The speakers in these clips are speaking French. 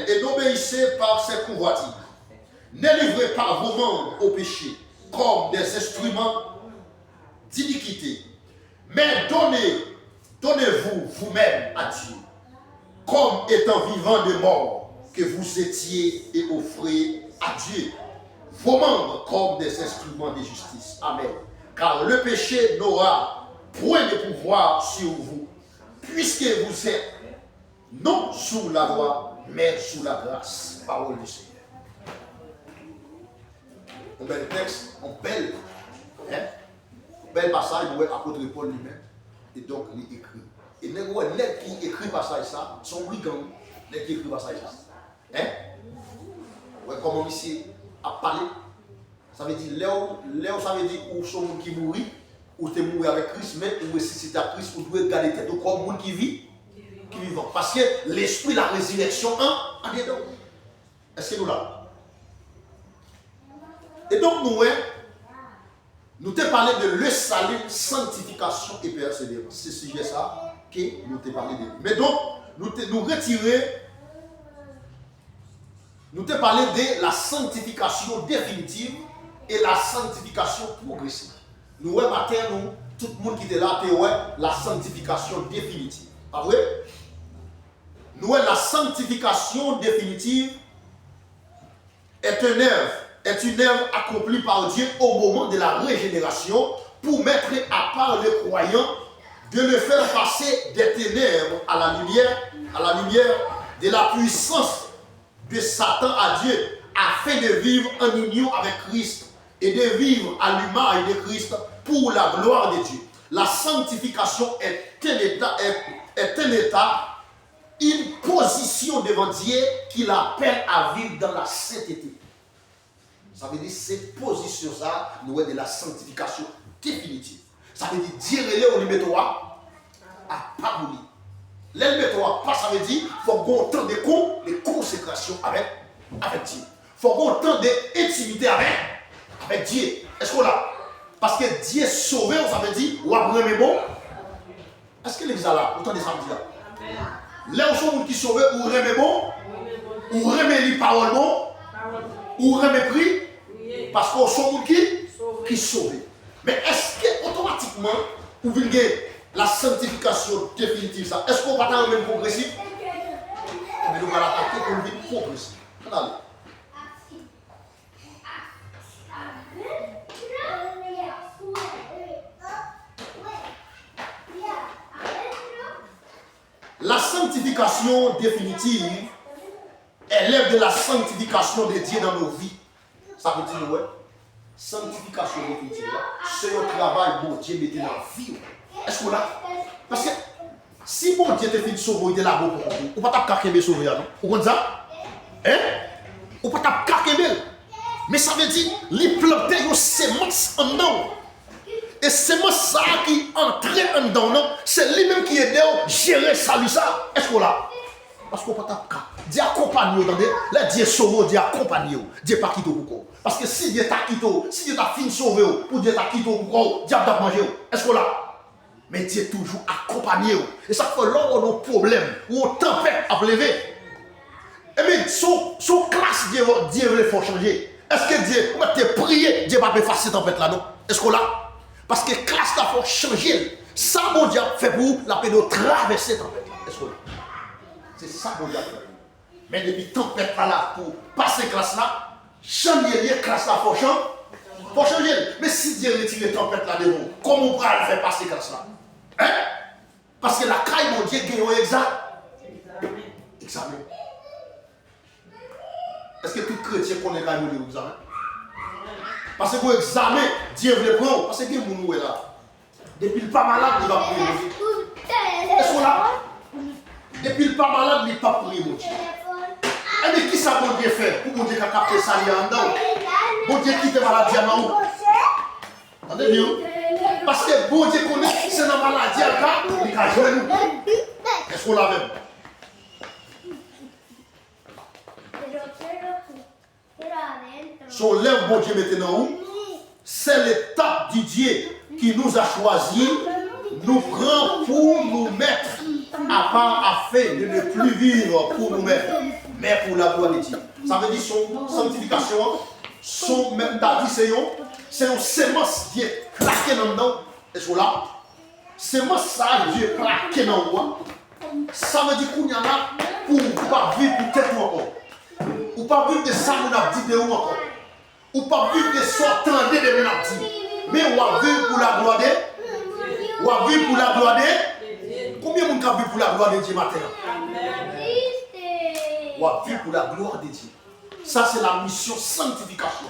fidèles et n'obéissez pas ses convoitises. Ne livrez pas vos membres au péché comme des instruments d'iniquité, mais donnez-vous vous-même à Dieu, comme étant vivant de mort que vous étiez, et offrez à Dieu vos membres comme des instruments de justice. Amen. Car le péché n'aura point de pouvoir sur vous, puisque vous êtes non sous la loi, mais sous la grâce. Parole du Seigneur. Un bel texte, un bel passage, où l'apôtre Paul lui-même, et donc il écrit. Et les qui écrit passage ça, sont brigands, les qui écrit passage ça. Ouais, comme ici a parlé, ça veut dire, Léo, ça veut dire, ou sont gens qui mourit, ou tu es mort avec Christ, mais ou ressuscité à Christ, ou tu dois garder tête, ou comme monde qui vit, qui vivant. Parce que l'esprit de la résurrection en dedans. Est-ce que nous là? Et donc nous te parlé de le salut, sanctification et persévérance. C'est ce sujet ça que nous te parlé de. Mais donc, nous te parlé de la sanctification définitive et la sanctification progressive. Nous, matin, tout le monde qui était là, la sanctification définitive. Pas vrai? Nous, la sanctification définitive est une œuvre accomplie par Dieu au moment de la régénération pour mettre à part le croyant, de le faire passer des ténèbres à la lumière de la puissance de Satan à Dieu, afin de vivre en union avec Christ et de vivre à l'image de Christ pour la gloire de Dieu. La sanctification est un état, une position devant Dieu qui l'appelle à vivre dans la sainteté. Ça veut dire cette position ça, nous est de la sanctification définitive. Ça veut dire Dieu relève au numéro 3 à pas boulir. L'elmétoire, pas ça veut dire qu'il faut qu'on temps de consécration avec Dieu. Il faut qu'on temps d'intimité avec Dieu. Est-ce qu'on l'a? Parce que Dieu sauvé, ça veut dire, ou après mais bon. Est-ce que l'exemple là, autant de samedi là? Là où sont qui sauvé, ou remet bon, ou remet les paroles bon, ou remet prix, parce qu'on sont qui sauvé. Mais est-ce que automatiquement, vous venez la sanctification définitive, ça, est-ce qu'on va être même progressif? Mais nous allons l'attaquer pour le vivre progressif. Allez. La sanctification définitive est l'œuvre de la sanctification de Dieu dans nos vies. Ça veut dire, ouais, sanctification définitive, c'est un travail que Dieu mettait dans la vie. Est-ce qu'on l'a? Parce que si bon Dieu te fait sauver, il est là pour vous. On ne peut pas t'appeler sauver, non? Vous comprenez ça? Hein? On ne peut pas t'appeler. Mais ça veut dire, les planter une sémence en dedans. Et sémence ça qui entraîne en dedans, c'est lui-même qui aide à gérer ça, lui ça. Est-ce qu'on l'a? Parce qu'on ne peut pas t'appeler. Dieu accompagne, attendez? Là, Dieu sauve, Dieu accompagne. Dieu pas quitté pourquoi? Parce que si Dieu t'a quitté, si Dieu t'a fini sauvé, pour Dieu t'a quitté pourquoi? Dieu t'a mangé. Est-ce qu'on l'a? Mais Dieu est toujours accompagné. Et ça fait là où on a un problème, où on tempête à lever. Et bien, son classe, Dieu veut faire changer. Est-ce que Dieu, on te prier, Dieu va pas effacer cette tempête là, non? Est-ce qu'on l'a? Parce que classe là, il faut changer. Ça, mon Dieu fait pour vous, la peine de traverser cette tempête là. Est-ce qu'on l'a? C'est ça, mon Dieu fait. Mais depuis tempête là, pour passer classe là, changer classe là, il faut changer. Mais si Dieu retire les tempêtes là devant, comment on va le faire passer classe là? Hein? Parce que la caille, mon Dieu, gagne un examen. Est-ce que tout chrétien connaît la caille de l'examen? Parce que pour examen, Dieu veut le prendre. Parce que Dieu est là. Depuis le pas malade, il va prier. Est-ce qu'on l'a? Depuis le pas malade, il ne va pas prier, mon Dieu. Et mais qui ça, mon Dieu, fait? Pour mon Dieu qui a capté ça, il y a un dedans. Mon Dieu qui te maladie à où? Attendez bien. Parce que bon Dieu connaît, c'est dans la maladie à cas, il a joué nous. Est-ce qu'on l'a même? Son lèvre, bon Dieu, maintenant où? C'est l'étape du Dieu qui nous a choisis, nous prend pour nous mettre à part afin de ne plus vivre pour nous-mêmes, mais pour la gloire de Dieu. Ça veut dire son sanctification, son même d'avis, c'est une sémence qui est claquée dans le dedans. Est-ce que là, sémence ça, Dieu est claqué dans le roi. Ça veut dire qu'on y en a pour ne pas vivre pour tête ou encore. Ou pas vivre de ça, on a dit de ou encore. Ou pas vivre de sortant de mon a dit. Mais on va vivre pour la gloire de Dieu. On va vivre pour la gloire de Dieu. Combien de monde a vu pour la gloire de Dieu matin? On va vivre pour la gloire de Dieu. Ça, c'est la mission sanctification.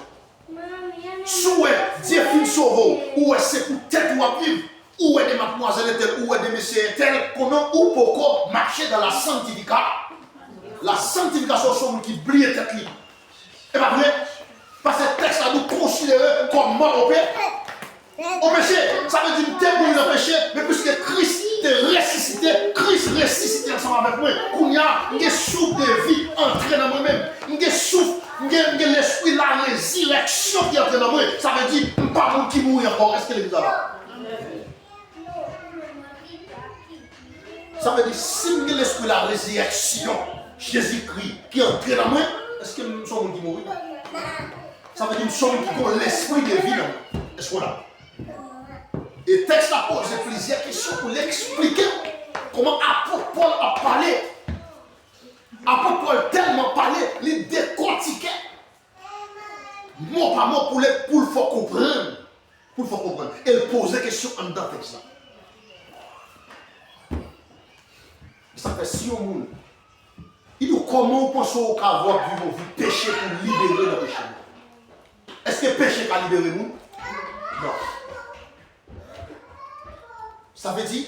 Souhait, Dieu finit sauver. Ou est-ce pour tête ou à vivre? Ou est des mademoiselles telles, ou est des messieurs tels, comment ou pourquoi marcher dans la sanctification. La sanctification, c'est ce qui brille tête libre. Et pas vrai? Parce que ce texte là nous considérer comme mort au péché. Au péché, ça veut dire que nous le péché, mais puisque Christ est ressuscité, Christ ressuscité ensemble avec moi, qu'on y a un souffle de vie entré dans moi-même, un souffle, l'esprit de la résurrection qui est entré dans moi, ça veut dire que pas monde qui mourit encore. Est-ce que l'église là? Ça veut dire si l'esprit de la résurrection, Jésus-Christ qui est entré dans moi, est-ce que nous sommes qui mourir? Ça veut dire que nous sommes qui ont l'esprit de vie dans moi. Est-ce qu'on a? Et le texte a posé plusieurs questions pour l'expliquer comment apôtre Paul a parlé. Apôtre Paul tellement parlé, il décortiquait. Mot par mot pour le faire comprendre. Pour le faire comprendre. Et il posait des questions en dedans le texte là. Ça fait si au monde. Il dit comment on pense qu'on va avoir vu péché pour libérer le péché. Est-ce que le péché va libérer nous? Non. Ça veut dire,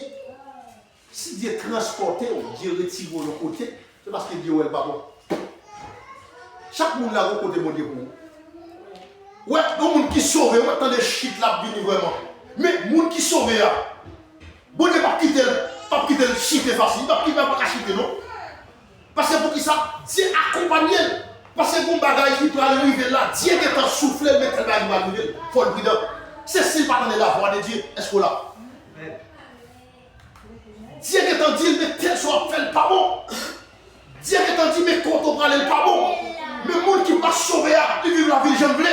si Dieu transporte, Dieu retire le côté, c'est parce que Dieu n'est pas bon. Chaque monde là, au côté de Dieu pour nous. Ouais, le monde qui sauve, on attend des chutes là, vraiment. Mais le monde qui sauve, bon Dieu pas quitter le chute facile, il ne va pas chiter, non? Parce que pour qui ça, Dieu accompagne. Parce que bon bagage qui peut arriver là, Dieu qui est en souffle, mais tel bagage va arriver, il faut le prudent. C'est s'il ne pas la voix de Dieu, est-ce que là? Dieu qui est en dit, mais tel soit fait pas bon. Dieu qui est en dit, mais quand on parle, pas bon. Mais le monde qui va sauver, il vit la vie, j'aime blé.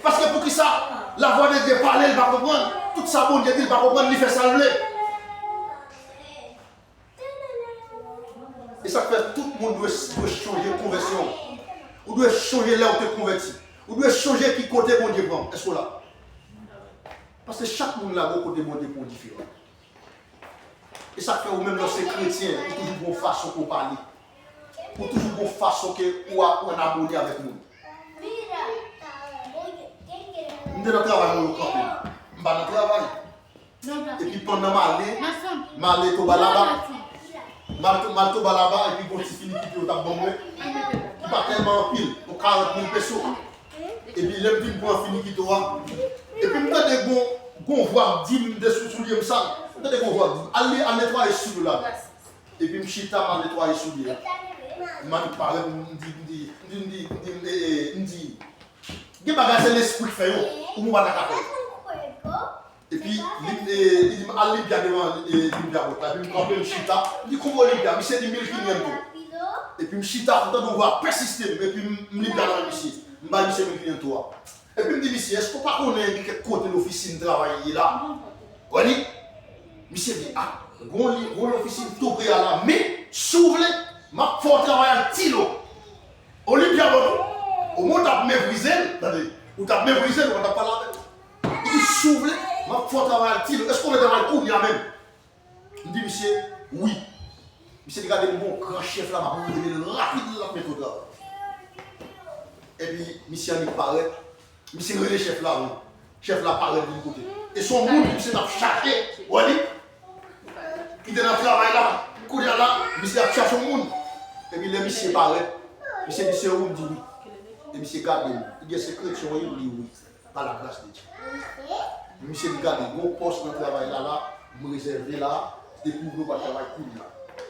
Parce que pour qui ça, la voix de Dieu parle, il va comprendre. Tout ça, bon Dieu dit, il va comprendre, il fait ça, blé. Et ça fait tout le monde doit changer de conversion. Ou doit changer là où tu es converti. Ou doit changer qui côté bon Dieu prend. Est-ce que là? Parce que chaque monde là, au côté bon Dieu prend différent. Et ça fait ou même dans ces chrétiens, il y a toujours une façon pour parler. Il y a toujours une façon pour en abonner avec nous. Je suis dans le travail, je suis dans le travail. Et puis pendant ma allée, je là-bas. Malto balaba et puis quand tu finis qui t'a bon qui pas tellement en pile pour 40 000 pesos et puis l'aime dit pour finir qui toi et puis m'ta des gon voir 10 de souliers ça m'ta des gon voir aller à nettoyer sous là et puis m'chita m'a nettoyer souliers m'a parler m'di des bagages l'esprit fait yo ou m'va ta café. Et puis, il dit, allez bien devant l'Olympia. Il me rappelle le chita. Il dit, comment l'Olympia? Il s'est dit 1500 euros. Et puis, le chita, il faut voir persister. Et puis, il me dit, monsieur, il m'a dit, 1500 euros. Et puis, il me dit, monsieur, est-ce qu'on pas connaître quel côté de l'officine travailler là? On dit, monsieur dit, ah, l'officine tout près là. Mais, s'ouvre, ma fort travail à Tilo. Olympia, au moins, tu as méprisé. Ou tu as méprisé, on n'a pas la même. Il dit, s'ouvre. Ma foi travail est-ce qu'on est dans le coup bien même? Il dit, monsieur, oui. Monsieur, regardez mon grand chef là, m'a donné rapide la méthode là. Et puis, monsieur, il paraît. Monsieur, le chef là, oui. Chef là, paraît de l'autre côté. Et son monde, monsieur, a cherché. Vous voyez? Il était dans le travail là. Coup de là, monsieur a cherché son monde. Et puis, le monsieur paraît. Monsieur, monsieur, où me dit oui. Et monsieur, garde, il dit, c'est chrétien, il dit oui. Par la grâce de Dieu. Monsieur dit, regardez, mon poste dans le travail là, me réserver là, découvrir pas travail cool là.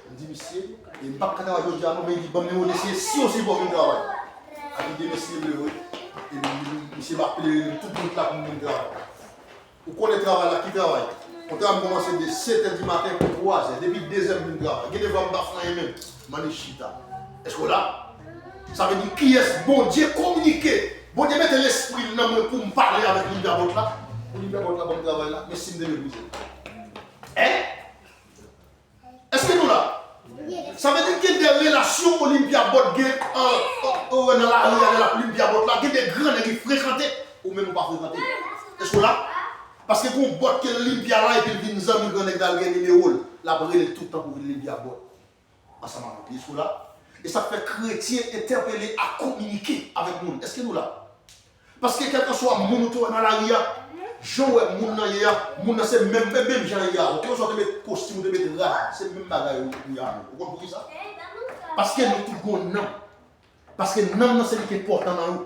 Je dis, monsieur, il n'y a pas de travail aujourd'hui, mais il dit, bon, mais on essaie si aussi pour le travail. Il dit, monsieur, et monsieur va appeler tout le monde là pour le travail. Vous connaissez le travail là, qui travaille? On travaille commencer de 7h du matin pour 3h, depuis 2h du travail. Il y a des femmes d'affaires même, manichita. Est-ce que là, ça veut dire qui est bon Dieu communiquer. Bon Dieu mette l'esprit dans moi pour me parler avec l'Olympia Bot là. L'Olympia Bot là, bon travail là, mais si me l'église. Hein? Est-ce que nous là? Ça veut dire qu'il y a des relations Olympia Bot dans la rue, dans l'Olympia Bot là, il y a des grands qui fréquentent ou même pas fréquenter. Est-ce que là? Parce que quand on boit que l'Olympia là et puis il vient nous grands dans le numéro, là pour aller tout le temps pour l'Olympia Bot. Ensemble avec l'Esprit là. Et ça fait chrétien interpeller à communiquer avec nous. Est-ce que nous là? Parce que quel que soit le monde dans la rue, Jean ou le monde dans la rue, c'est même gens là. Quand on met costume, de mettre rare, c'est le même bagage. Vous comprenez ça? Parce que nous tous avons un nom. Parce que nom c'est ce qui est important dans nous.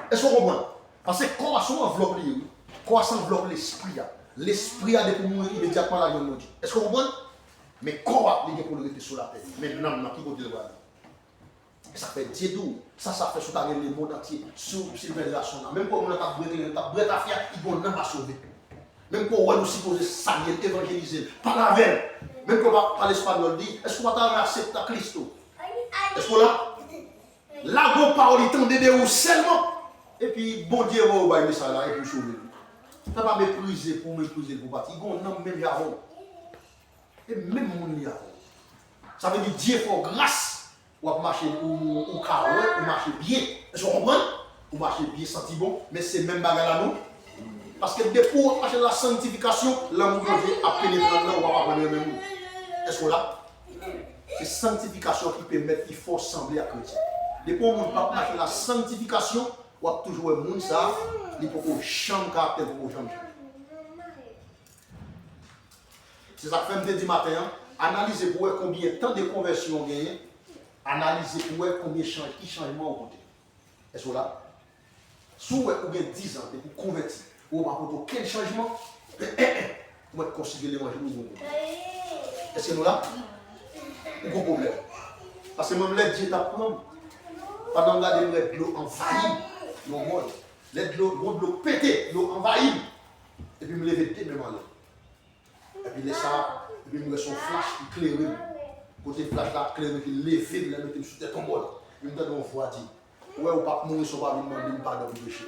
Est-ce que vous comprenez? Parce que croissance enveloppe lui. Croissance enveloppe l'esprit. L'esprit a des pour mourir immédiatement la gueule de Dieu. Est-ce que vous comprenez? Mais quoi il est pour le rester sur la terre. Mais nom qui côté le voir. Ça fait Dieu doux. Ça fait sur le monde entier. Sur civilisation. Même quand on a brûlé à faire, il va pas sauver. Même quand on a supposé saluer, évangéliser, parler avec. Même quand on va parler espagnol, dit, est-ce qu'on va accepter Christo? Est-ce qu'on là? La bonne parole, il tend d'aider ou seulement. Et puis, bon Dieu va vous bailler ça là et puis sauver. Tu ne pas mépriser pour partir. Il y a un homme même avant. Et même mon y avant. Ça veut dire Dieu faut grâce. Ou marcher ou carré, ou marcher bien. Est-ce que vous comprenez? Ou marcher bien, senti bon, mais c'est même bagarre là nous. Parce que depuis pour marcher la sanctification, l'amour de Dieu a pénétré là, on va pas prendre le même mot. Est-ce que là? C'est sanctification qui permet, il faut sembler à chrétien. Depuis pour on va marcher la sanctification, on va toujours un monde ça, il faut qu'on change caractère pour qu'on change. C'est ça que je fais du matin, analyser pour voir combien de temps de conversion on gagne. Analyser pour voir combien de changements au côté. Est-ce que là? Si vous avez 10 ans pour convertir, vous n'avez pas aucun changement, vous êtes considéré manger ou bon. Est-ce que nous là? Aucun problème. Parce que même les Dieu t'apprend. Pendant que les l'eau envahit le monde. L'eau pété, l'eau envahit. Et puis me lever dès même là. Et puis laisse ça, et puis me laisse son flash qui claire. Côté flash là, clair qui levé, il a mis sur tête en bol. Il me donne une fois dit, ouais, ou pas mourir sur pas demander pardon pour péché.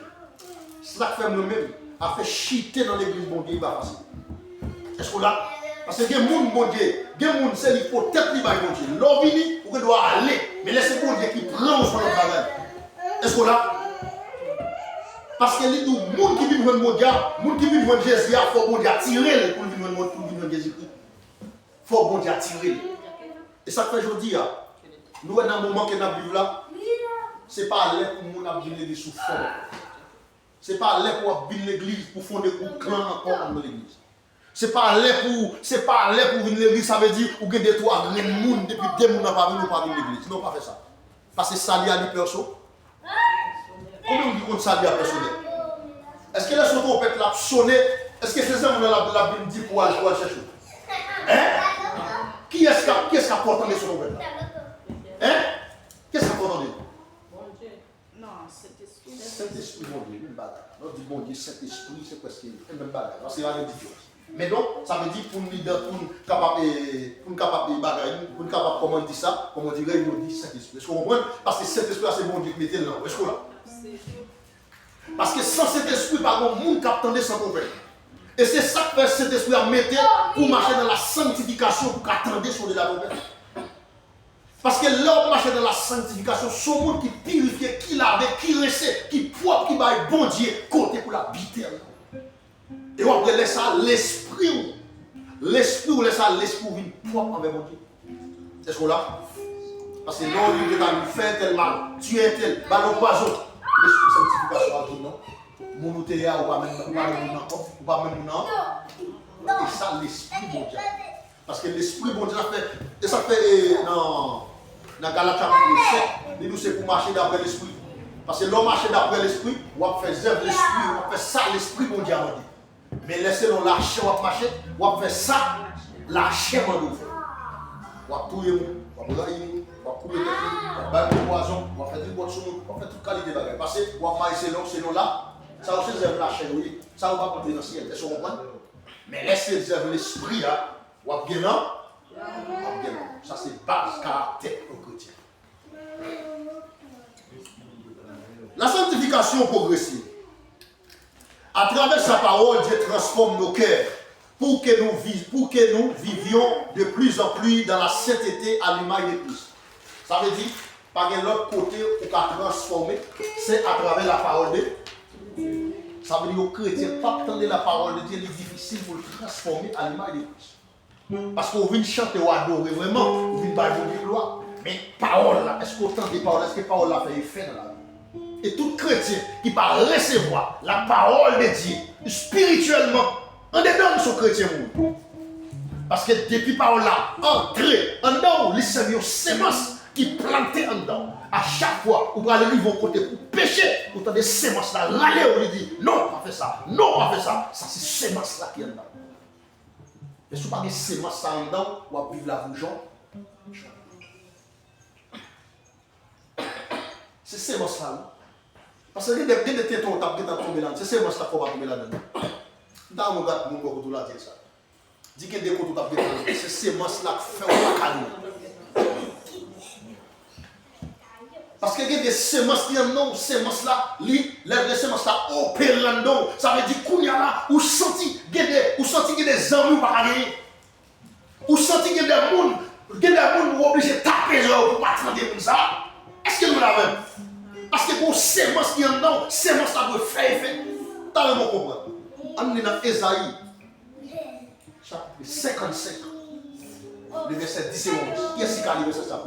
Cela fait moi-même, a fait chiter dans l'église bon Dieu, il va passer. Est-ce que là? Parce que il y a des gens bon Dieu, il y a des gens c'est l'hypothèque qui va bon Dieu. L'homme vini, ou qu'il doit aller, mais laissez bon Dieu qui prend son bagage. Est-ce que là? Parce que les gens qui vivent dans le monde, les gens qui vivent dans Jésus, il faut bon Dieu attirer pour vivre dans Jésus-Christ. Il faut bon Dieu attirer. Et ça fait aujourd'hui, nous, dans le moment que nous vivons là, ce n'est pas là pour nous vivre l'église sous forme. Ce n'est pas là pour vivre l'église pour fonder un clan encore dans l'église. Ce n'est pas là pour vivre l'église, ça veut dire qu'il y a des trois grands monde depuis des gens pas venus pas vivre l'église. Non, pas faire ça. Parce que ça lié à des personnes. Comment on dit qu'on ça lié à personne? Est-ce que les choses ont fait la sonner? Est-ce que ces hommes dans la Bible dit pour aller chercher? Hein? Qui est-ce qui a porté sur le là? Hein? Qu'est-ce qui a porté? Bon Dieu. Non, Saint-Esprit. Saint-Esprit, mon Dieu, une bagarre. On dit bon Dieu, Saint-Esprit, c'est presque une même bagarre. C'est la même différence. Mais donc, ça veut dire pour nous capable de bagarre, pour nous capable comment dire ça, comment dire, il dit Saint-Esprit. Est-ce que vous comprenez? Parce que Saint-Esprit, c'est bon Dieu qui mettait là. Est-ce que là? Parce que sans Saint-Esprit, par contre, nous captons sans problème. Et c'est ça que cet esprit a mis pour marcher dans la sanctification, pour qu'attendre sur de la nouvelle. Parce que là, on marche dans la sanctification, ce monde qui purifie, qui lave, qui recette, qui propre, qui va bon Dieu, côté pour la biter. Et on va laisser ça l'esprit. L'esprit, on laisse ça l'esprit propre avec mon Dieu. C'est ce qu'on a. Parce que non, lui, il fait tel mal, tu es tel, ballon poison. L'esprit sanctification a dit non. Mon outéa ou pas même non. Et ça, l'esprit bon Dieu. Parce que l'esprit bon Dieu, ça fait dans Galates chapitre 7, nous c'est pour marcher d'après l'esprit. Parce que l'homme marche d'après l'esprit, on va faire zèbre l'esprit, on va faire ça, l'esprit bon Dieu a dit. Mais laissez-nous lâcher, on va marcher, on va faire ça, lâcher mon Dieu. On va tout y on va railler, on va couper des on va faire du poison, on va faire du poisson, on va faire toute qualité de bagages. Parce que on va marcher c'est là. Ça aussi, c'est la chaîne, oui. Ça, on va pas dans le ciel. Est-ce que vous comprenez? Mais laissez l'esprit, là, on va bien là. Ça, c'est base caractère au chrétien. sanctification progressive. À travers sa parole, Dieu transforme nos cœurs pour que nous vivions de plus en plus dans la sainteté à l'image de Christ. Ça veut dire, par l'autre côté, pour qu'à transformer, c'est à travers la parole de Dieu. Ça veut dire que les chrétiens, pas attendre la parole de Dieu, il est difficile pour le transformer à l'image de Christ. Parce qu'on vient chanter ou adorer vraiment, on vient bâtir de gloire. Mais parole là, est-ce qu'on entend des paroles, est-ce que parole là fait effet dans la vie? Et tout chrétien qui va recevoir la parole de Dieu spirituellement, en dedans de son chrétien. Parce que depuis parole là, entrer en dedans, il y a une sémence qui plantait en dedans. À chaque fois, vous allez arriver au côté pour pécher, vous avez des sémences là, râler, on lui dit non, pas fait ça, non, pas fait ça. Ça, c'est sémence là qui est en dedans. Mais si vous n'avez pas de sémence là en dedans, vous allez vivre la bougeon. C'est sémence là. Parce que il y a des tétons qui sont tombés là, c'est sémence là qu'on va tomber là-dedans. Dans mon gars, mon gars, tout là, dit ça. Dis que des côtés qui sont tombés, c'est sémence là qui fait un calme. Parce qu'il y a des semences qui ont semences là, les semences là opérando. Ça veut dire qu'il y a là, ou senti qu'il y a des amis par gagner. Ou senti qu'il y a des gens qui sont obligés de taper pour ne pas attendre ça. Est-ce que nous l'avons? Parce que pour semences qui ont dedans, semences là doivent faire effet. Tu as vraiment compris. On est dans Ésaïe, chapitre 55, le verset 10 et 11. Qui est-ce qui a lu ça?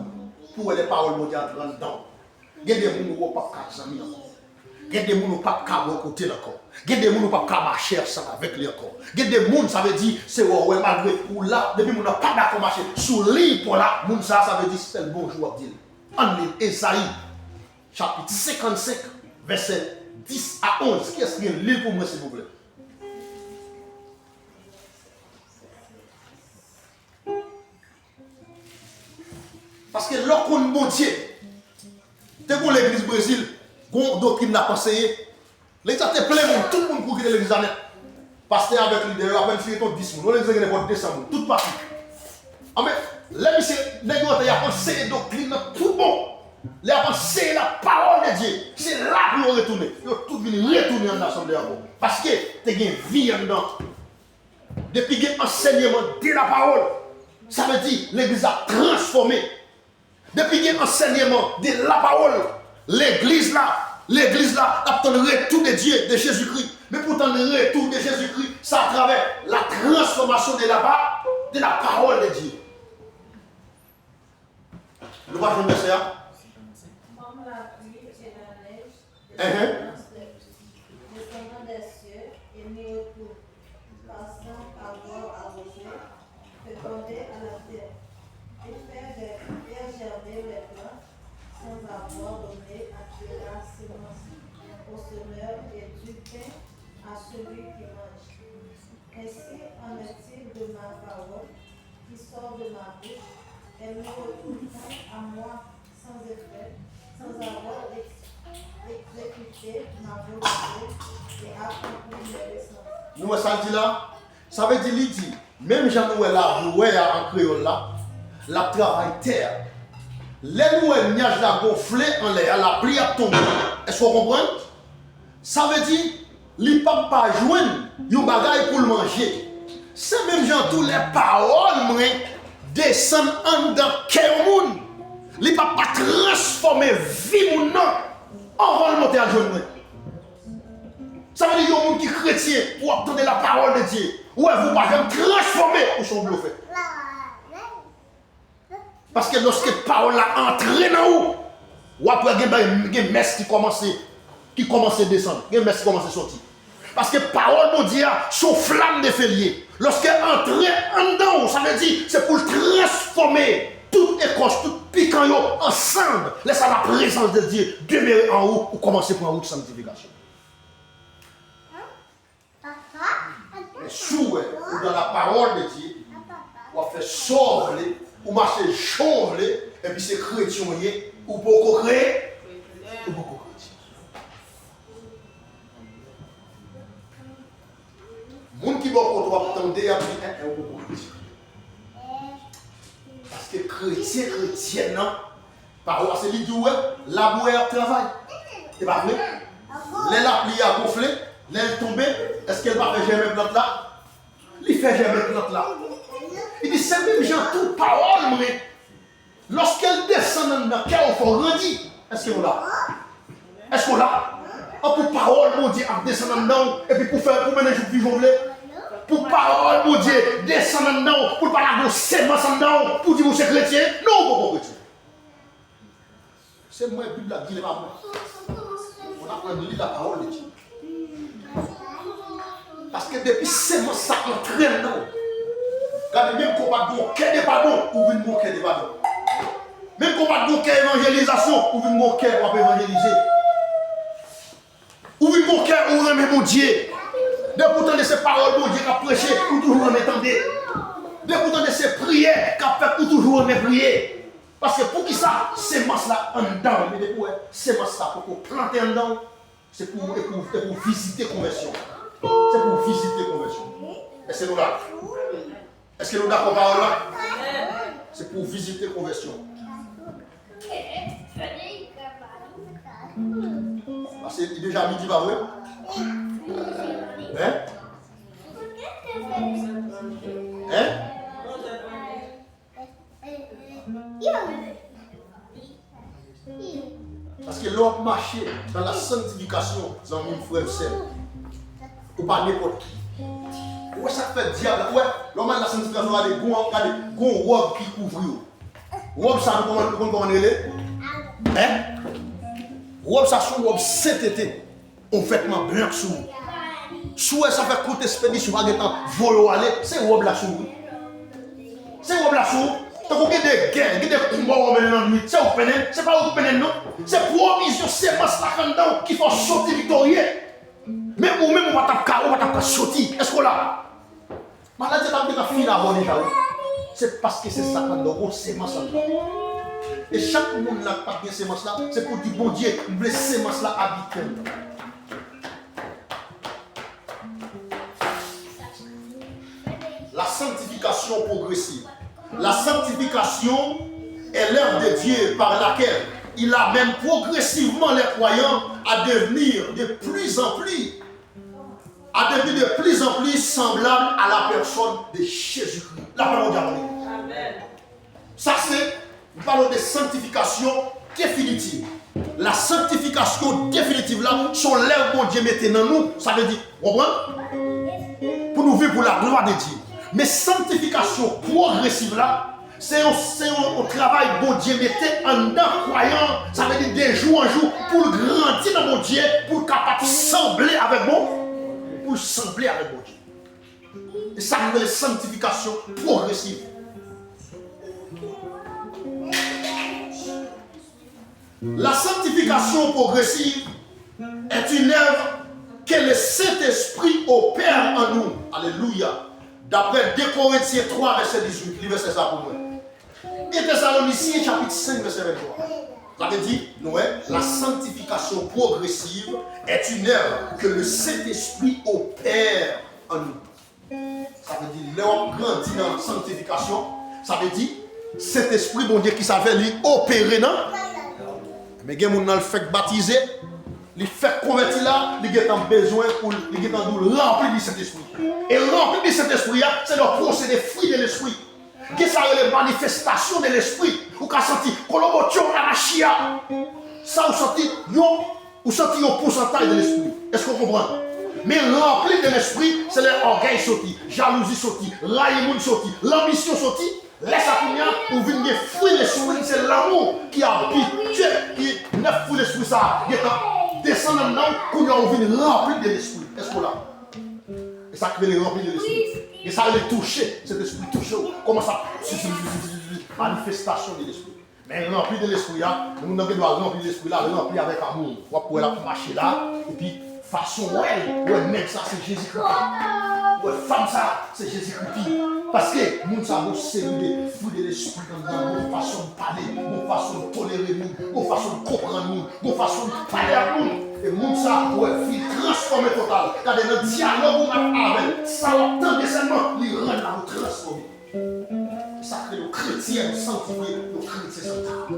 Pour les paroles mondiales dedans. Il y a des gens qui ne peuvent pas faire ça. Il y a des gens qui ne peuvent pas faire côté encore. Il y a des gens qui ne peuvent pas marcher avec les corps. Il y a des gens, ça veut dire, c'est ouais, malgré ou là, depuis qu'on n'a pas d'accord marcher sous l'île pour là, ça veut dire c'est le bon jour à dire. En Ésaïe, chapitre 55, verset 10 à 11. Qui est-ce qui est l'île pour moi, s'il vous plaît? Parce que lorsqu'on bon Dieu, c'est pour l'église Brésil, qu'on doctrine n'a pas essayé. L'église a été plein de monde, tout le monde pour quitter l'église Annette. Pasteur avec l'idée, à peine si il y a 10 personnes, l'église est pour 200 personnes, tout parti. Mais les messieurs, les gars, il y a enseigné doctrine, tout bon. Il a enseigné la parole de Dieu. C'est là pour retourner. Ils ont tout venu retourner en assemblée encore. Parce que tu as une vie en dedans. Depuis qu'il y a enseignement de la parole, ça veut dire l'église a transformé. Depuis qu'il y a enseignement de la parole, l'église là a le retour de Dieu, de Jésus-Christ. Mais pourtant, le retour de Jésus-Christ, c'est à travers la transformation de la parole de Dieu. Nous voyons le verset. Comme la pluie et la neige, descendant des cieux et mis autour, passant par bord arrosé, fait tomber à la terre, et faire germer les plantes, sans avoir donné à Dieu la semence au semeur et du pain à celui qui mange. Ainsi en est-il de ma parole qui sort de ma bouche. Elle ne retourne point à moi sans effet, sans avoir exécuté ma volonté et accompli mes desseins. Nous, ça dit là, ça veut dire, il dit, même Jean-Noël là, nous en créole là, la travail terre. Les nouelles nuages là gonflé en l'air, la pluie a tombé. Est-ce qu'on comprend? Ça veut dire, il ne peut pas joindre un bagage pour le manger. C'est même genre tous les paroles, descendent en dans quel monde. Il ne peut pas transformer vie mon nom. On va le monter à joindre. Ça veut dire qu'il y a un monde qui est chrétien pour entendre la parole de Dieu. Ouais, vous ne pouvez pas transformer ou son bluffé. Parce que lorsque la parole a entré dans vous, ou après il y a une messe qui commence à descendre, il y a une messe qui commence à sortir. Parce que la parole de Dieu sont flammes de félier. Lorsqu'elle entre en dedans, ça veut dire c'est pour transformer toute écorce, tout piquant ensemble. Laissez la présence de Dieu demeurer en haut ou commencer pour un route de sanctification. Et sous ou dans la parole de Dieu, on va faire sauver, ou marcher changer, et puis c'est chrétien, ou beaucoup créer, ou beaucoup chrétien. Les gens qui vont pour attendre à beaucoup chrétien. Parce que chrétien, non, par c'est lui qui dit, labourer travail. C'est pas vrai? Les la pli a gonflé, l'aile tombée, est-ce qu'elle va faire germer plante là? Il fait germer plante là. Il dit, c'est même gens toute parole, mais lorsqu'elle descend dans le cœur, il faut grandir. Est-ce qu'on l'a? Est-ce qu'on l'a? Pour parole, mon Dieu, à descendre dedans, et puis pour mener le plus journée. Pour parole, mon Dieu, descendre dedans, pour parler de sémence dedans, pour dire que c'est chrétien. Non, pas chrétien. C'est moi, la Bible, la Bible, pas moi. On apprend de lire la parole de Dieu. Parce que depuis sémence, ça entraîne, non. Regardez, même qu'on va dire qu'il y a des pardons, ou une moquette de pardon. Même qu'on va dire qu'il y a évangélisation, ou une moquette pour évangéliser. Ouvrez mon cœur, ouvrez mon Dieu. De pourtant de ces paroles, mon Dieu, qui a prêché, ou toujours en attendez. De pourtant de ces prières, qui a fait, ou toujours en prier. Parce que pour qui ça, ces masses-là en dedans, mais de quoi, ces masses-là, pour planter en dedans, c'est pour visiter conversion. C'est pour visiter conversion. Est-ce que nous là? Est-ce que nous d'accord par là? C'est pour visiter conversion. Parce qu'il est déjà midi, pas vrai? Hein? Hein? Parce que l'homme marché dans la sanctification, dans mon frère Seb, ou pas n'importe qui. Ouais, ça fait diable. Ouais, l'homme dans la sanctification a des gros robes qui couvrent. Robe, ça, comment on est? Hein? Robe ça sous robe cet été, on fait ma blanc sous. Sous ça fait côté expédition à temps volo aller, c'est robe là sous. C'est robe là sous. Tant qu'il y a des guerres, il y a des combats on met dans la nuit, c'est au pénètre, c'est pas au pénètre non. C'est provision, c'est pas ça dedans qui faut sortir victorieux. Mais ou même on va taper sortir. Est-ce qu'on l'a? Maladie t'as fini avant déjà. C'est parce que c'est ça dedans, c'est ma ça. Et chaque monde n'a pas bien ces sémences-là, c'est pour dire, bon Dieu, les sémences-là habitent. La sanctification progressive. La sanctification est l'œuvre de Dieu par laquelle il amène progressivement les croyants à devenir de plus en plus semblables à la personne de Jésus-Christ. La parole d'Amen. Ça c'est, nous parlons de sanctification définitive. La sanctification définitive là, son l'œuvre bon Dieu mettait dans nous, ça veut dire, vous comprenez? Pour nous vivre pour la gloire de Dieu. Mais sanctification progressive là, c'est un travail bon Dieu mettait en dedans croyant, ça veut dire de jour en jour, pour grandir dans mon Dieu, pour capable sembler avec bon, pour sembler avec mon Dieu. Et ça c'est la sanctification progressive. La sanctification progressive est une œuvre que le Saint-Esprit opère en nous. Alléluia. D'après 2 Corinthiens 3, verset 18. Verset ça pour moi. Et Thessaloniciens, chapitre 5, verset 23. Ça veut dire, la sanctification progressive est une œuvre que le Saint-Esprit opère en nous. Ça veut dire, l'homme grandit dans la sanctification. Ça veut dire, cet esprit, bon Dieu, qui savait lui opérer, non? Mais il y a des gens qui fait baptiser, ils fait convertir là, ils ont besoin pour remplir de cet esprit. Et remplir de cet esprit, c'est le procédé fruit de l'esprit. Qui ça les manifestations de l'esprit. Vous avez senti, Colombotion à la chia. Ça, vous sentez un pourcentage de l'esprit. Est-ce qu'on comprend? Mais rempli de l'esprit, c'est l'orgueil sorti, jalousie sorti, l'aïmoun sorti, l'ambition sorti. Laisse à punir ou venir des fruits de l'esprit, c'est l'amour qui habite, qui neuf fruits de l'esprit, ça descend dedans, qu'on a envie de remplir de l'esprit. Est-ce qu'on l'a? Et ça crée les remplir de l'esprit. Et ça les toucher, cet esprit touché. Comment ça? Manifestation de l'esprit. Mais remplir de l'esprit, nous devons remplir de l'esprit là, remplir avec amour. On va pouvoir marcher là, et puis façon, ouais, mec, ça c'est Jésus-Christ. Ouais, femme, ça c'est Jésus-Christ. Parce que nous avons célébré le fruit de l'esprit dans nos façons de parler, nos façons de tolérer, nos façons de comprendre, nos façons de parler à nous. Et nous avons une vie transformée totale. Car dans le dialogue avec ça va tant seulement les rendre à nous transformer. Ça crée nos chrétiens sanctifiés, nos chrétiens sanctifiés.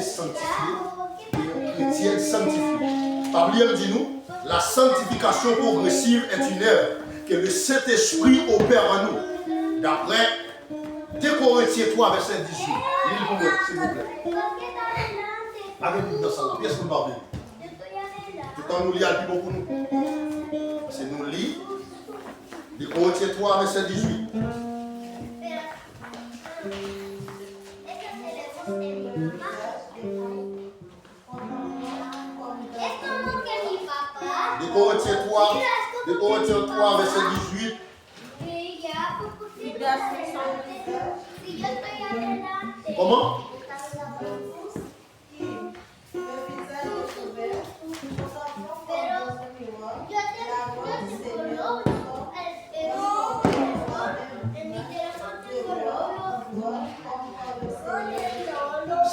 c'est sanctifié et un chrétien sanctifié. La Bible dit nous, la sanctification progressive est une œuvre que le Saint-Esprit opère en nous. D'après 2 Corinthiens 3, verset 18. Lisez-le, s'il vous plaît. Avec dans ça, qu'est-ce que vous parlez? Tout le temps nous lisons le plus bon pour nous. C'est nous lisons. 2 Corinthiens 3, verset 18. De Corinthiens 3, verset 18. Comment?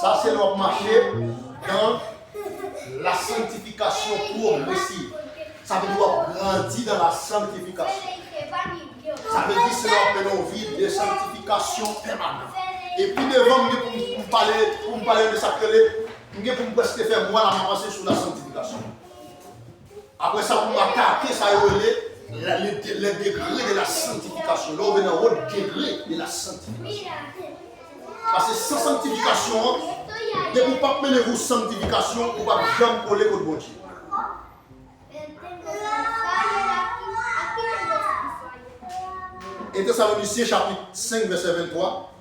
Ça, c'est leur marché dans la sanctification progressive. Ça veut dire grandir dans la sanctification. Ça veut dire que c'est leur vie de sanctification permanente. Et puis devant pour me parler de ça, pour me presque faire moi la avancée sur la sanctification. Après ça, pour m'attaquer, ça les degrés de la sanctification. Là, on est dans le haut degré de la sanctification. Parce que sans sanctification, ne vous pas mener vos sanctification, vous ne pouvez jamais coller votre bon Dieu. Et Thessaloniciens chapitre 5, verset 23.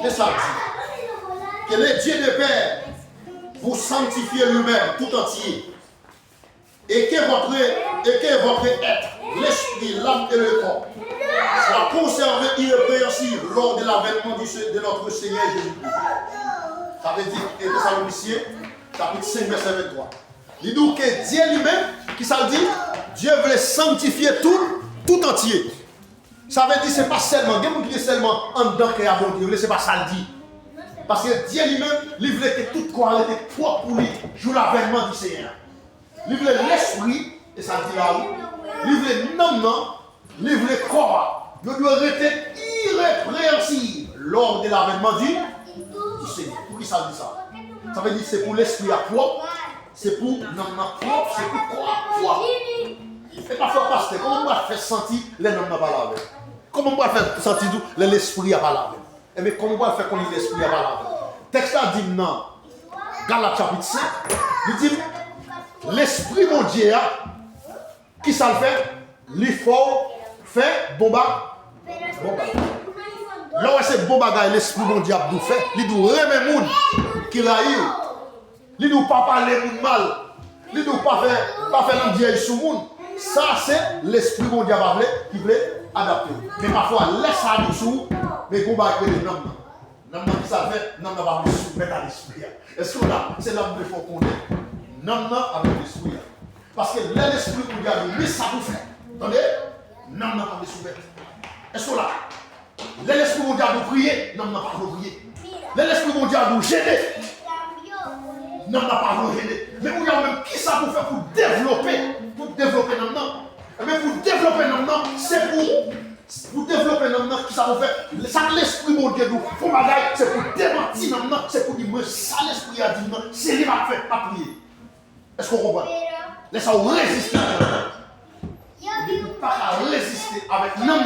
Et ça dit que le Dieu de Père vous sanctifiez lui-même tout entier et que votre être, l'esprit, l'âme et le corps soient conservés irrépréhensibles lors de l'avènement de notre Seigneur Jésus-Christ. Ça veut dire que Thessaloniciens, chapitre 5, verset 23. Il dit que Dieu lui-même, qui ça dit, Dieu veut sanctifier tout entier. Ça veut dire que ce n'est pas seulement, il y a des gens qui sont seulement en dedans qui a bon Dieu, ce n'est pas ça le dit. Parce que Dieu lui-même, il voulait que toute croix était propre pour lui, jour l'avènement du Seigneur. Il voulait l'esprit, et ça dit là où, il voulait non, il voulait croire. Il doit rester irrépréhensible lors de l'avènement du Seigneur. Pour qui ça dit ça? Ça veut dire que c'est pour l'esprit à propre, c'est pour non propre, c'est pour croire. Et parfois, pasteur, comment on va faire sentir les noms n'a pas lavé? Comment on va faire sentir l'esprit n'a pas lavé? Et mais comment on va faire connaître l'esprit n'a pas lavé? Texte là dit non. Galates chapitre 5, il dit l'esprit mon Dieu, qui ça le fait? L'effort fait bon bas. Là où c'est bon bagage, l'esprit mon Dieu a fait, il doit remettre moun qui raille. Il doit pas parler moun mal. Il doit pas faire l'endier sur moun. Ça, c'est l'esprit mon Dieu qui voulait adapter. Mais parfois, laisse ça dessous, mais qu'on va appeler les noms. Non, qui ça fait, non, on va soumettre à l'esprit. Est-ce que là, c'est là où il faut qu'on ait non, avec l'esprit. Parce que l'esprit mon Dieu a mis ça pour faire. Attendez? Non, pas de soumettre. Est-ce que là, l'esprit mon Dieu a prier, non, pas de prier. L'esprit mon Dieu a gêner. Non, pas de gêner. Mais on a même qui ça pour faire pour développer non. Mais pour développer non, c'est pour développer non qui ça pour faire. Ça l'esprit mon Dieu nous faut bagaille, c'est pour démentir non, c'est pour dire moi ça l'esprit a dit non, c'est lui m'a fait pas prier. Est-ce qu'on comprend? Laisse-moi résister. Il ne peut pas résister avec non,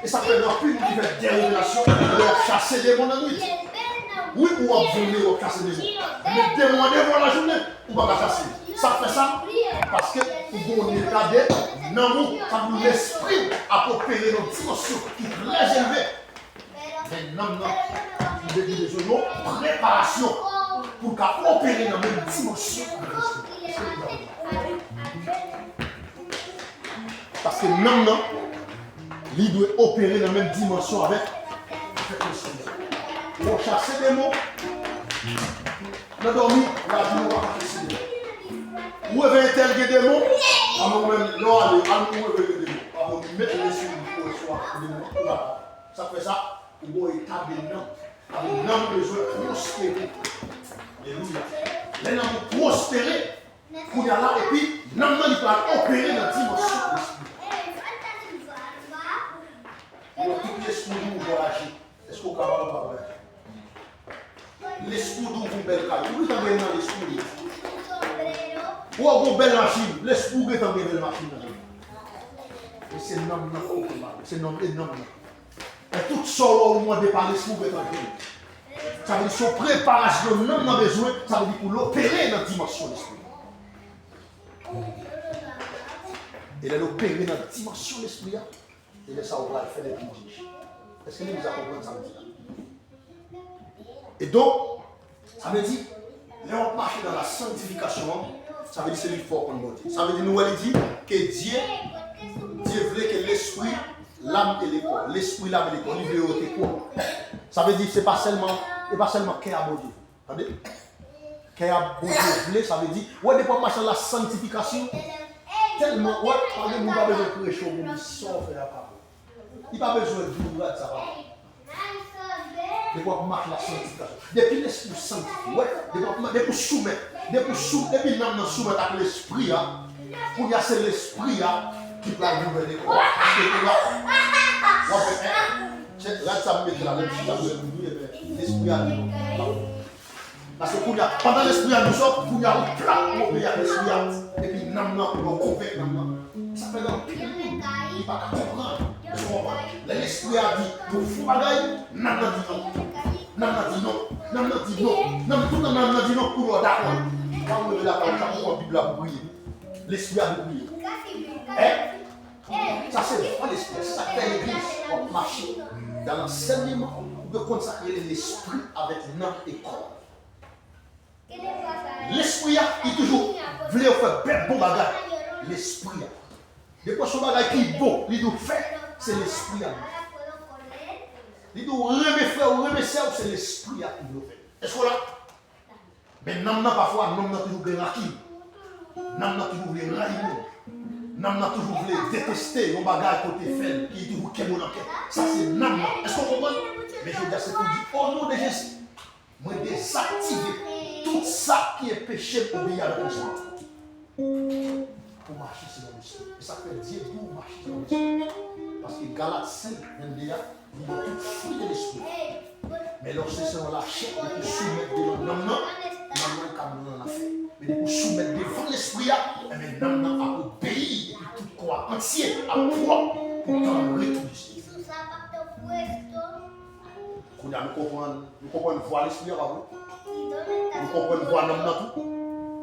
et ça fait non plus qui fait des révélations, de chasser des démons en nuit. Oui, ou à voler ou casser des démons. Mais démons devant la journée, ou pas chasser. Ça fait ça parce que pour un état d'être, non, ça nous l'esprit à opérer nos dimensions qui sont très élevées. Mais non, nous devons dire des mots, préparation pour opérer dans la même dimension. Parce que non, il doit opérer dans la même dimension avec le Seigneur. Pour chasser des mots, on a dormi, on a dit on va chasser des mots. Où est-ce tel que des mots? À nous-mêmes, non, allez, à nous révéler des mots. À nous mettre les yeux pour le soir, des mots. Ça fait ça, on va établir non. Avec non, besoin de prospérer. Alléluia. Les noms prospérer, pour y aller, et puis, non, il va opérer. l'esprit d'où vous belle caille. Vous avez dans l'esprit. Ou une belle machine, l'esprit est une belle machine. C'est un homme c'est un homme énorme. Et tout ça, au moins, de par l'esprit est un ça veut dire son préparation, l'homme a besoin, ça veut dire pour l'opérer dans la dimension de l'esprit. Et là, l'opérer dans la dimension de l'esprit, et là, ça va faire des prodiges. Est-ce que vous avez compris ça? Et donc, ça veut dire, là, on marche dans la sanctification, ça veut dire que c'est lui fort qu'on monte. Ça veut dire, nous, elle dit que Dieu voulait que l'esprit, l'âme et le corps, l'esprit, l'âme et le corps, lui veut ôter quoi? Ça veut dire que ce n'est pas seulement qu'il y a bon Dieu. Attendez? Qu'il y a bon Dieu, ça veut dire, ouais, des fois, marcher dans la sanctification, tellement, ouais, quand il n'y a pas besoin de prêcher, on dit, sans faire la parole. Il n'y a pas besoin de dire, ça va. Des fois, marche la sanctification. Depuis l'esprit sanctifié, ouais, depuis soumettre, depuis nous soumettre avec l'esprit, pour y c'est l'esprit qui va gouverner. Là, ça me met la même chose, l'esprit a dit. Parce que pendant l'esprit a nous sort, il y a un plat pour payer l'esprit, et puis nous convaincre. Ça fait un pire, il ne va pas comprendre. L'esprit a dit, pour fou bagaille, nous dit non. Nous dit non pour d'accord. Quand vous êtes là, quand Bible a brillé, l'esprit a brillé. Ça c'est pas l'esprit, ça fait l'église pour marcher dans l'enseignement de consacrer l'esprit avec l'âme et corps. L'esprit il toujours voulu faire bon bagage. L'esprit. Des fois, son bagage qui est bon, il doit faire, c'est l'esprit. Il doit remettre, c'est l'esprit qui doit faire. Est-ce que là? Mais nous parfois, nous avons toujours des raquilles. Nous avons toujours des raillements. Nous avons toujours détester nos bagages côté fait, qui est toujours qui est mon enquête. Ça, c'est nous. Est-ce qu'on comprend? Mais je veux dire, c'est pour dire, au nom de Jésus, moi, désactiver tout ça qui est péché pour obéir à la personne. Pour marcher selon l'esprit. Et ça fait Dieu pour marcher selon l'esprit. Parce que Galates 5, 22, il y a tout fruit de l'esprit. Mais lorsque c'est selon la chair, il faut soumettre devant l'homme, comme nous l'avons fait. Mais il faut soumettre devant l'esprit, et l'homme a obéi, et puis tout corps entier à croire pour t'en retour du Seigneur. Nous comprenons voir l'esprit avant. Nous comprenons voir l'homme dans tout.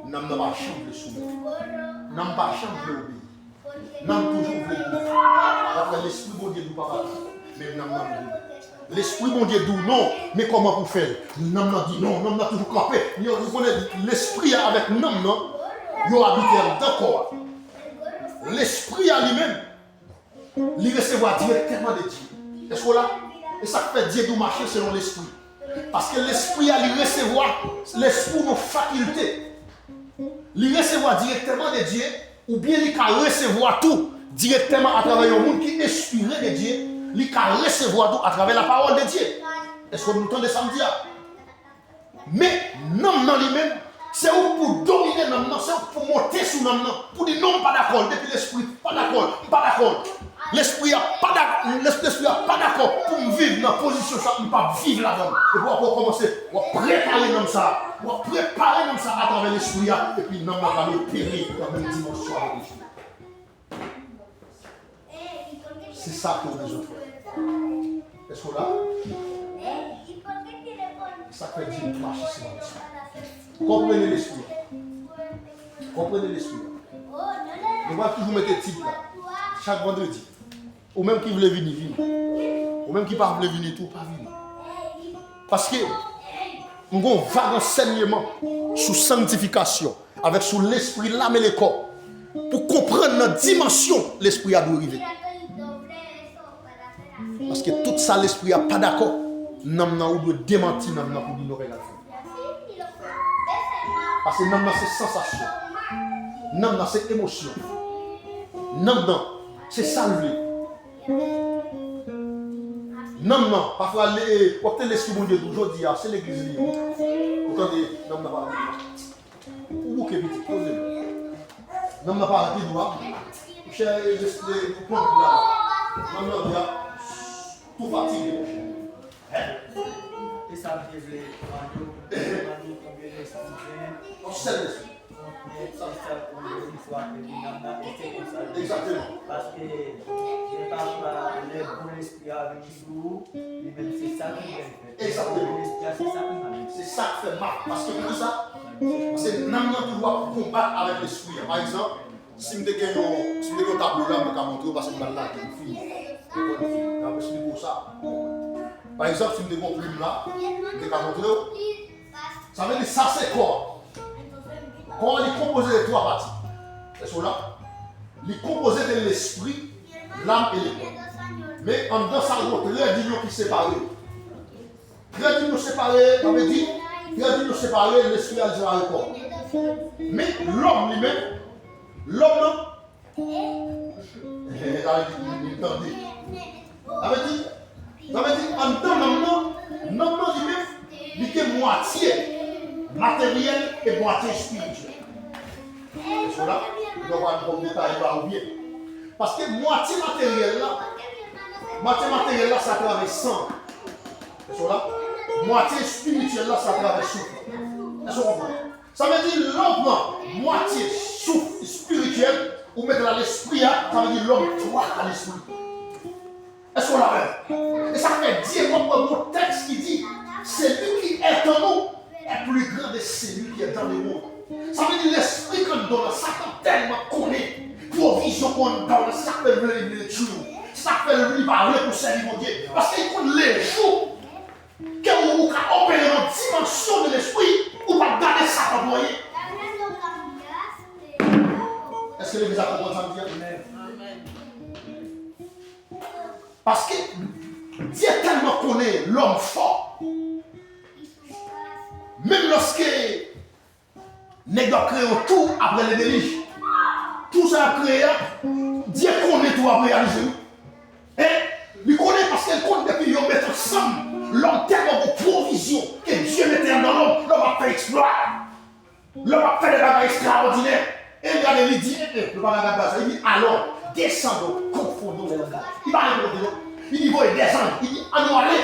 Nous n'avons pas chambre de soumettre. Nous n'avons pas chambre de obéir. Nous avons toujours voulu. Après l'esprit bon Dieu nous pas mais nous n'avons pas l'esprit bon Dieu nous non, mais comment pour faire? Nous n'avons dit non, nous avons toujours campé. Vous connaissez l'esprit avec nous, non? Nous habitons d'accord. L'esprit à lui-même, il recevoir directement de Dieu. Est-ce que là? Et ça fait Dieu nous marcher selon l'esprit. Parce que l'esprit a lui recevoir l'esprit nos facultés. Il recevoir directement de Dieu, ou bien il peut recevoir tout directement à travers un monde qui est inspiré de Dieu. Il peut recevoir tout à travers la parole de Dieu. Est-ce que vous entendez ça me dire? Mais non, non lui-même, c'est pour dominer non, non, c'est pour monter sur non, non, pour dire non, pas d'accord, depuis l'esprit, pas d'accord, pas d'accord. L'esprit n'a pas d'accord pour me vivre dans la position ça, ne pas vivre là-dedans. Et pour commencer, on va préparer comme ça. On va préparer comme ça à travers l'esprit. Et puis, non, on va opérer dans une dimension avec l'esprit. C'est ça que nous devons faire. Est-ce que là? Ça fait dire de marcher sur l'esprit. Comprenez l'esprit. Comprenez l'esprit. On va toujours mettre des titres là. Chaque vendredi. Ou même qui voulait venir, ou même qui ne voulait venir, tout, pas venir. Parce que nous avons un vague enseignement sur sanctification, avec sur l'esprit, l'âme et le corps, pour comprendre notre dimension, l'esprit a dû arriver. Parce que tout ça, l'esprit n'a pas d'accord. Nous devons démentir pour dire nos regards. Parce que nous avons ces sensations, nous avons ces émotions, nous avons ces salvés. Non, non, parfois, l'esprit bon Dieu d'aujourd'hui, c'est l'église libre. Vous entendez, non, non, pas où est petit, posez-le. Non, non, pas arrêté de voir. Cher, les points là. Non, non, tout fatigué, mon cher. Et ça me dit, combien d'esprit On sait l'esprit. Exactement. Parce que parfois les bons esprits avec nous, c'est ça qui fait. Exactement. C'est ça qui fait mal. Parce que pour ça, c'est maintenant que tu dois combattre avec l'esprit. Par exemple, si je suis un tableau là, je vais montrer parce que je suis là, une fille. Je vais pour ça. Par exemple, si je suis un plume là, je vais montrer. Ça veut dire ça, c'est quoi? Quand il est composé de trois parties, c'est cela. Il est composé de l'esprit, l'âme et le corps. Mais en dedans, ça il y a très d'unions qui séparent. Très d'unions séparées, ça veut dire, très d'unions séparées, l'esprit a différé le corps. Mais l'homme lui-même, l'homme, ça veut dire, en dedans, l'homme lui-même, il est moitié matériel et moitié spirituel. C'est cela, il doit avoir un détail, il va oublier. Parce que moitié matériel là, ça traverse sang. C'est cela. Moitié spirituel là, ça traverse souffle. Ça veut dire l'homme, moitié souffle spirituel, ou mettre dans l'esprit, ça veut dire l'homme trois à l'esprit. Est-ce qu'on l'a même? Et ça fait dire mon texte qui dit, c'est lui qui est en nous, est plus grand de celui qui est dans le monde. Ça veut dire l'esprit qu'on donne, Satan tellement connaît, provision qu'on donne, ça fait le tuer. Ça fait lui parler pour servir mon Dieu. Parce qu'il connaît les jours que vous pouvez opérer dans la dimension de l'esprit, ou pas garder ça comme moyen. Est-ce que l'église a compris ça? Amen. Parce que Dieu tellement connaît l'homme fort. Même lorsque nous avons créé tout après les délices, tout ça a créé, Dieu connaît tout après réaliser. Et il connaît parce qu'il connaît depuis qu'il met ensemble l'homme tellement de provision que Dieu mettait dans l'homme. L'homme a fait exploit. L'homme a fait des bagages extraordinaires. Et regardez, il dit, il dit alors, descendons, confondons les langages. Il va aller pour il dit, voyez, descendre. Il dit, allons aller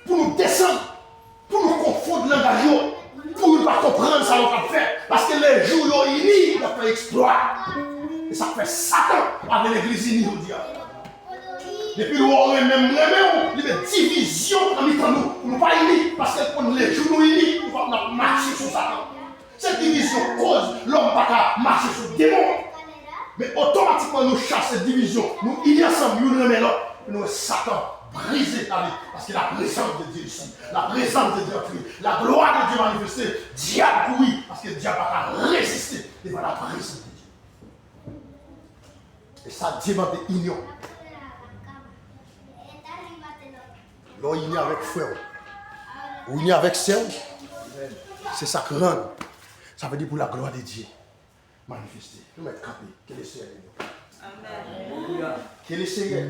pour nous descendre. Pour nous confondre le langage, pour ne pas comprendre ça qu'on va faire. Parce que les jours unis, il a fait exploit. Et ça fait Satan avec l'église unie aujourd'hui. Depuis le moment où même il y a division entre nous. Nous ne pas unis. Parce que les jours unis, nous va marcher sur Satan. Cette division cause l'homme ne pas marcher sur le démon. Mais automatiquement, nous chassons cette division. Nous unis ensemble, nous remettons l'autre. Nous Satan. Briser ta vie, parce que la présence de Dieu ici, la présence de Dieu en la gloire de Dieu manifestée, diable oui, parce que diable n'a pas résisté devant la présence de Dieu. Et ça demande union. L'on unis avec frère, ou unis avec sœur, c'est ça que rend. Ça veut dire pour la gloire de Dieu manifestée. Nous mettons campé, quel est Seigneur. Amen. Quel est Seigneur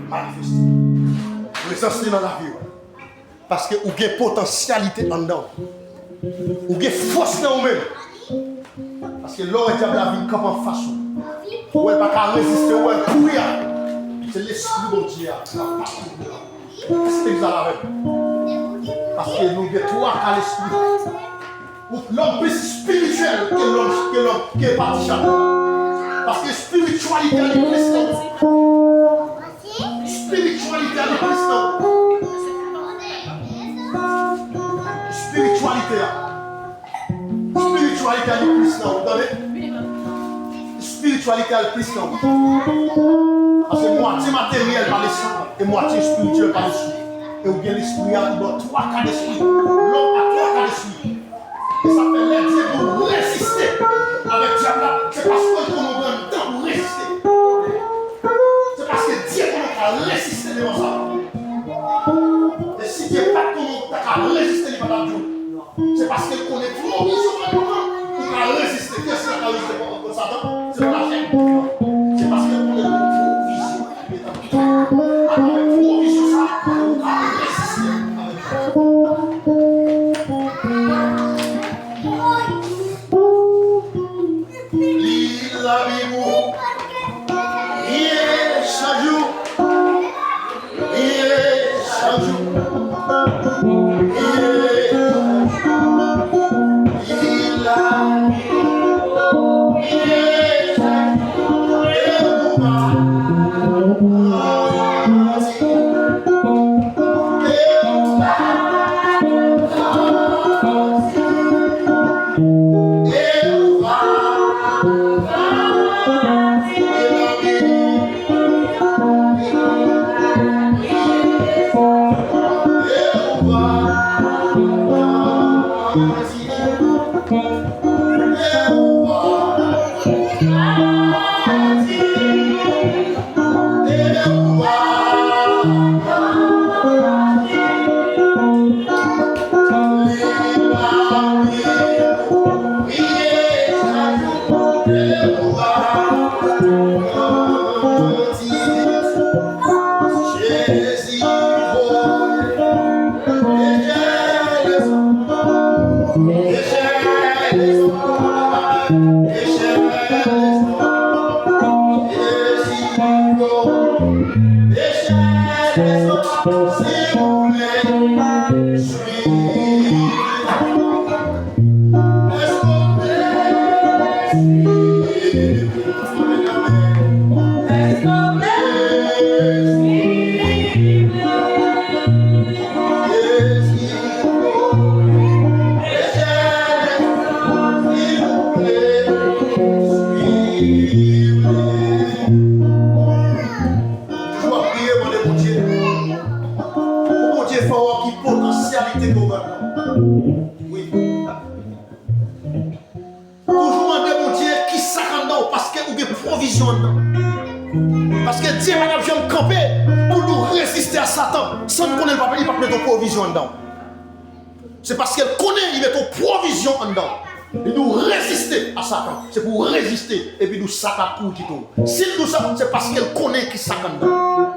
manifesté. Présence dans la vie. Parce que vous avez potentialité en dedans. Vous avez force dans vous-même. Parce que l'homme est la vie comme en face. Vous n'avez pas résister, vous n'avez courir. C'est l'esprit de Dieu. Est-ce que vous avez parce que nous avons trois à l'esprit. L'homme plus spirituel que l'homme qui est parti chaque. Parce que spiritualité est plus dans spiritualité est plus dans spiritualité est plus dans vous entendez? Spiritualité est plus dans parce que moitié matériel par l'esprit et moitié spirituel par l'esprit. Et vous avez l'esprit il doit trois cas d'esprit. L'homme a trois cas d'esprit. Et ça fait les dieux pour résister avec diable. C'est parce que nous avons un temps pour résister. C'est parce que Dieu a résister devant ça. Et si Dieu n'a pas résister devant Dieu, c'est parce qu'il connaît trop bien sur le moment pour résister. Qu'est-ce qu'il a résisté contre Satan? C'est pas la chaîne. C'est parce qu'il connaît provision. Avec provision, ça, il a résister avec Parce que Dieu va nous camper pour nous résister à Satan sans nous connaître, il va pas mettre provision dedans. C'est parce qu'elle connaît, il met ton provision dedans. Et nous résister à Satan. C'est pour résister et puis nous Satan pour qui tout. Si nous ça, c'est parce qu'elle connaît qui Satan dedans.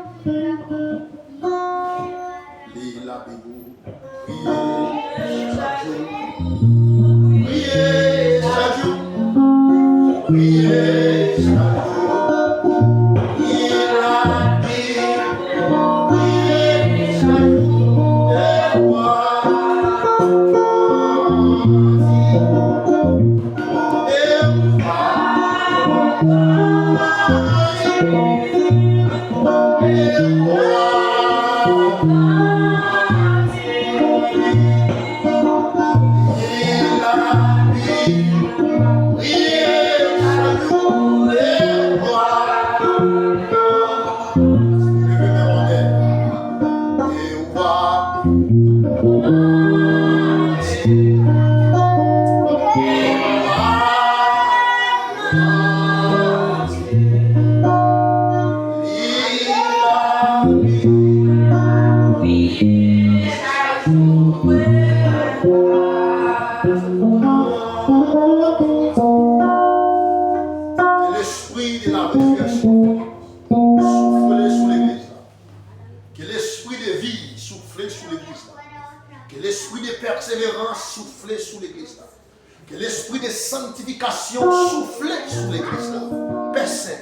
Priez chaque jour. Priez chaque jour. Que l'esprit de sanctification souffle sur l'église. Personne,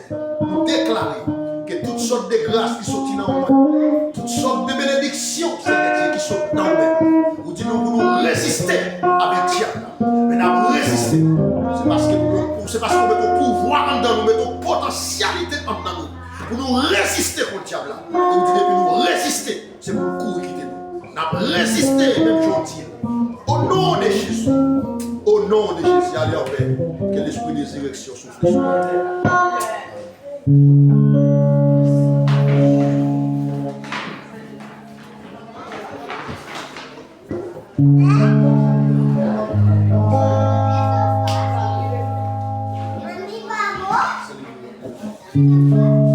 nous déclarer que toutes sortes de grâces qui sont dans nous, toutes sortes de bénédictions qui sont dans nous, nous disons que nous résister avec Dieu. Mais nous résister, c'est parce qu'on met au pouvoir en nous, nous mettons potentialité en nous. Pour nous résister contre le diable. Et nous disons que nous résister, c'est pour le coup quitter nous. Nous résister, même gentil. Au nom de Jésus. Au nom de Jésus, allez en paix. Que l'esprit de résurrection souffle sur la terre. Amen.